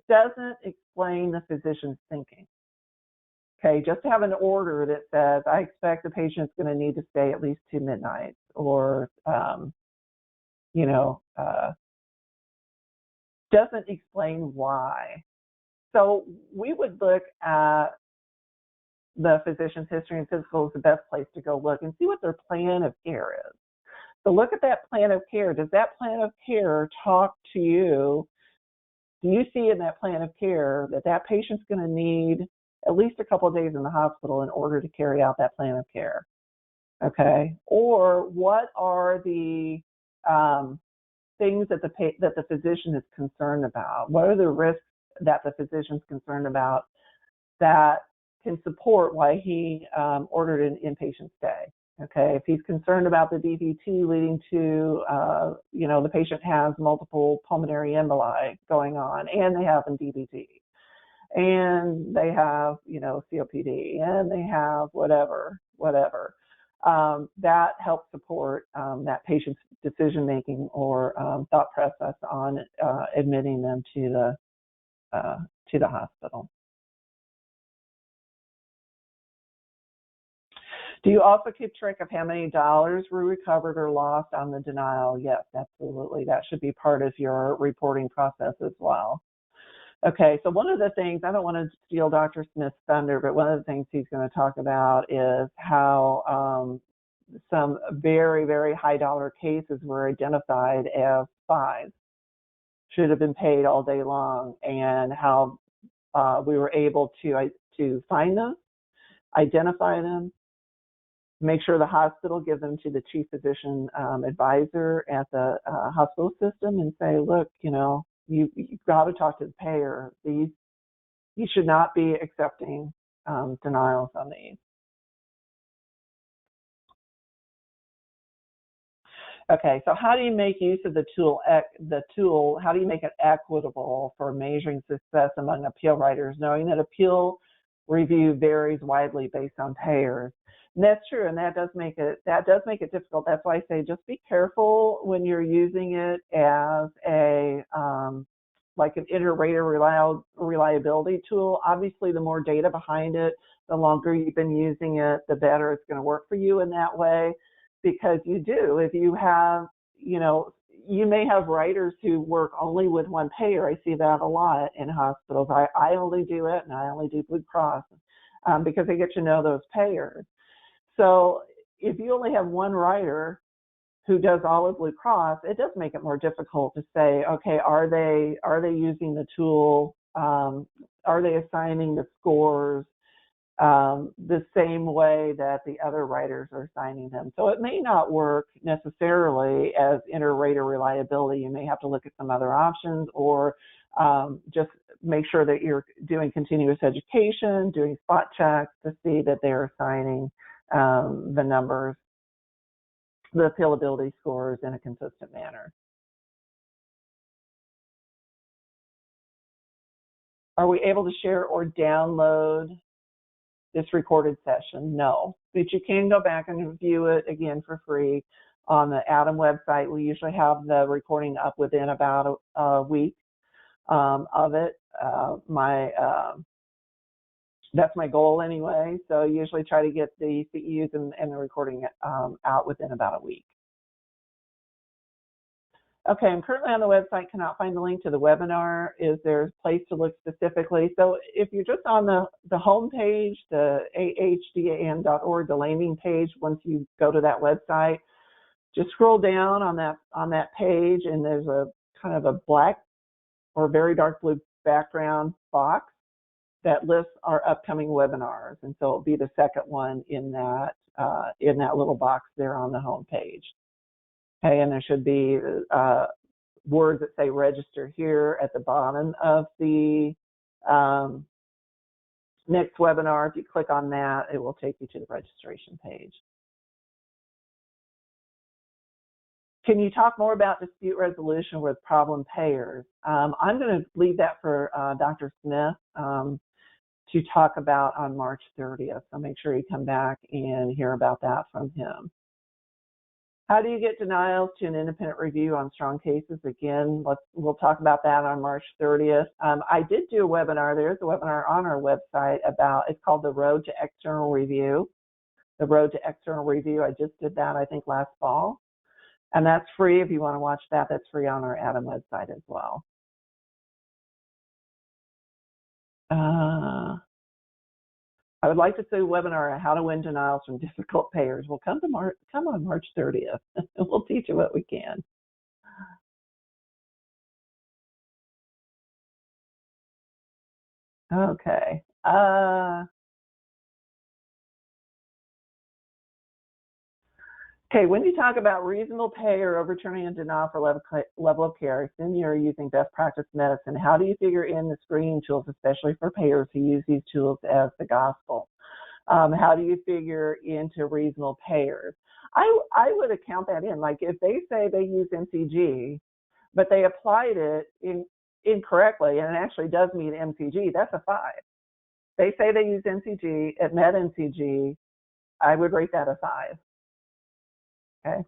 Speaker 1: doesn't explain the physician's thinking. Okay, just to have an order that says, I expect the patient's going to need to stay at least 2 midnights, or, doesn't explain why. So we would look at the physician's history and physical is the best place to go look and see what their plan of care is. So look at that plan of care. Does that plan of care talk to you? Do you see in that plan of care that that patient's going to need at least a couple of days in the hospital in order to carry out that plan of care? Okay. Or what are the things that the physician is concerned about? What are the risks that the physician's concerned about that can support why he ordered an inpatient stay? Okay, if he's concerned about the DVT leading to, the patient has multiple pulmonary emboli going on, and they have a DVT, and they have, COPD, and they have whatever, that helps support that patient's decision-making or thought process on admitting them to the hospital. Do you also keep track of how many dollars were recovered or lost on the denial? Yes, absolutely. That should be part of your reporting process as well. Okay, so one of the things, I don't want to steal Dr. Smith's thunder, but one of the things he's going to talk about is how some very, very high dollar cases were identified as spies, should have been paid all day long, and how we were able to find them, identify them, make sure the hospital give them to the chief physician advisor at the hospital system and say, look, you've got to talk to the payer. You should not be accepting denials on these. Okay, so how do you make use of the tool? How do you make it equitable for measuring success among appeal writers, knowing that appeal review varies widely based on payers? And that's true, and that does make it difficult. That's why I say just be careful when you're using it as a like an inter-rater reliability tool. Obviously, the more data behind it, the longer you've been using it, the better it's going to work for you in that way. Because if you have, you may have writers who work only with one payer. I see that a lot in hospitals. I only do it, and I only do Blue Cross because I get to know those payers. So if you only have one writer who does all of Blue Cross, it does make it more difficult to say, okay, are they using the tool? Are they assigning the scores the same way that the other writers are assigning them? So it may not work necessarily as inter-rater reliability. You may have to look at some other options, or just make sure that you're doing continuous education, doing spot checks to see that they're assigning the numbers, the appealability scores in a consistent manner. Are we able to share or download this recorded session? No, but you can go back and view it again for free on the ADAM website. We usually have the recording up within about a week of it. That's my goal anyway. So I usually try to get the CEUs and the recording out within about a week. Okay, I'm currently on the website, cannot find the link to the webinar. Is there a place to look specifically? So if you're just on the home page, the ahdan.org, the landing page, once you go to that website, just scroll down on that page, and there's a kind of a black or very dark blue background box. that lists our upcoming webinars, and so it'll be the second one in that little box there on the home page. Okay, and there should be words that say register here at the bottom of the next webinar. If you click on that, it will take you to the registration page. Can you talk more about dispute resolution with problem payers? I'm going to leave that for Dr. Smith to talk about on March 30th. So make sure you come back and hear about that from him. How do you get denials to an independent review on strong cases? Again, we'll talk about that on March 30th. I did do a webinar. There's a webinar on our website about, it's called The Road to External Review. The Road to External Review. I just did that, I think, last fall. And that's free. If you want to watch that, that's free on our Adam website as well. I would like to see a webinar on how to win denials from difficult payers. We'll come on March 30th. We'll teach you what we can. Okay. Okay, when you talk about reasonable pay or overturning a denial for level of care, assume you're using best practice medicine. How do you figure in the screening tools, especially for payers who use these tools as the gospel? How do you figure into reasonable payers? I would account that in, like if they say they use MCG, but they applied it incorrectly, and it actually does meet MCG, that's a 5. They say they use MCG, it met MCG, I would rate that a 5. Okay,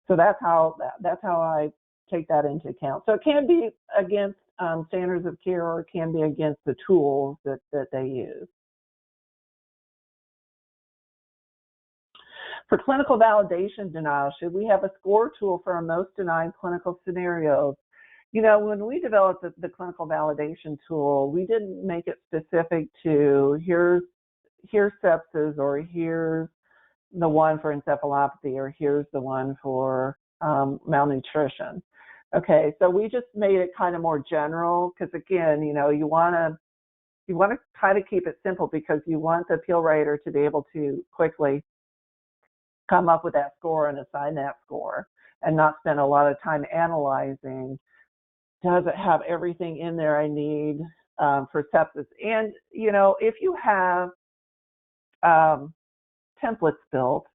Speaker 1: so that's how I take that into account. So it can be against standards of care, or it can be against the tools that they use. For clinical validation denial, should we have a score tool for our most denied clinical scenarios? You know, when we developed the clinical validation tool, we didn't make it specific to here's sepsis, or here's the one for encephalopathy, or here's the one for malnutrition. Okay, so we just made it kind of more general, because again, you know, you want to kind of keep it simple, because you want the appeal writer to be able to quickly come up with that score and assign that score, and not spend a lot of time analyzing, does it have everything in there I need for sepsis? And, you know, if you have templates built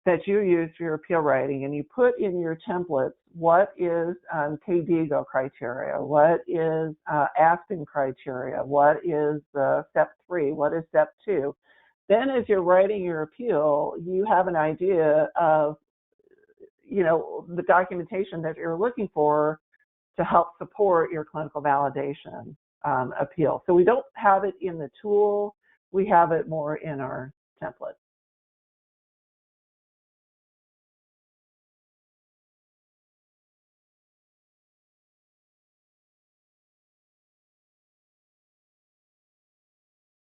Speaker 1: that you use for your appeal writing, and you put in your templates what is KDIGO criteria, what is Aspen criteria, what is step 3, what is step 2, then as you're writing your appeal, you have an idea of, you know, the documentation that you're looking for to help support your clinical validation appeal. So we don't have it in the tool, we have it more in our template.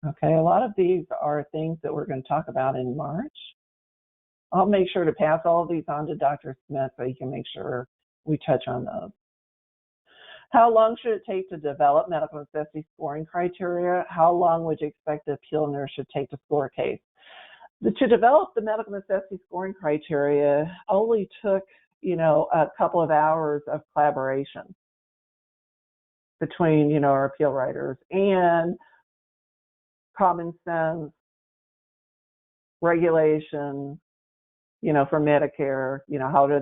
Speaker 1: Okay, a lot of these are things that we're going to talk about in March. I'll make sure to pass all of these on to Dr. Smith so he can make sure we touch on those. How long should it take to develop medical necessity scoring criteria? How long would you expect the appeal nurse should take to score a case? To develop the medical necessity scoring criteria only took, you know, a couple of hours of collaboration between, you know, our appeal writers and common sense regulation, you know, for Medicare, you know, how do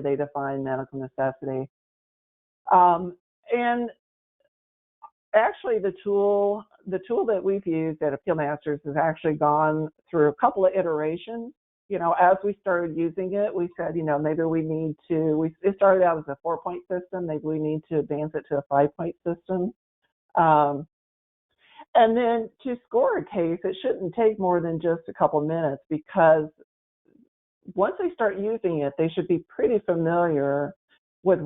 Speaker 1: they define medical necessity? And actually the tool that we've used at Appeal Masters has actually gone through a couple of iterations. You know, as we started using it, we said, you know, maybe we need to, it started out as a 4-point system, maybe we need to advance it to a 5-point system. And then to score a case, it shouldn't take more than just a couple minutes, because once they start using it, they should be pretty familiar with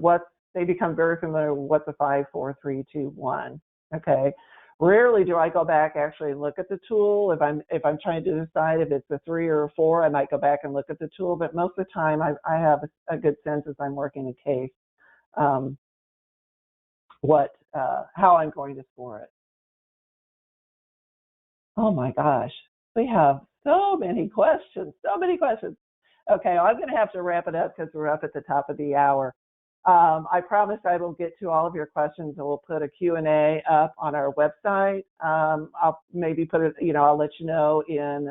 Speaker 1: they become very familiar with what's a 5, 4, 3, 2, 1. Okay. Rarely do I go back actually and look at the tool. If I'm trying to decide if it's a 3 or a 4, I might go back and look at the tool. But most of the time, I have a good sense as I'm working a case how I'm going to score it. Oh my gosh, we have so many questions, so many questions. Okay, I'm going to have to wrap it up because we're up at the top of the hour. I promise I will get to all of your questions, and we'll put a Q&A up on our website. I'll maybe put it, I'll let you know in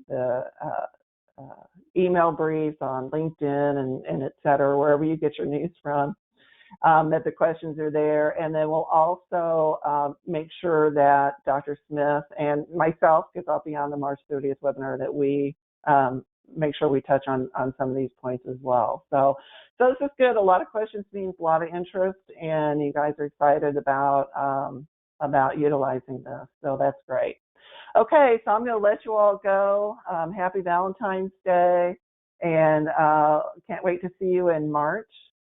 Speaker 1: the email briefs on LinkedIn and et cetera, wherever you get your news from, that the questions are there. And then we'll also make sure that Dr. Smith and myself, because I'll be on the March 30th webinar, that we make sure we touch on some of these points as well. So this is good. A lot of questions means a lot of interest, and you guys are excited about utilizing this. So that's great. Okay, so I'm going to let you all go. Happy Valentine's Day, and can't wait to see you in March.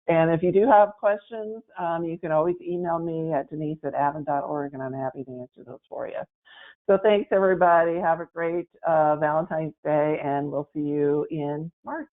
Speaker 1: And if you do have questions, you can always email me at denise@avon.org, and I'm happy to answer those for you. So thanks, everybody. Have a great Valentine's Day, and we'll see you in March.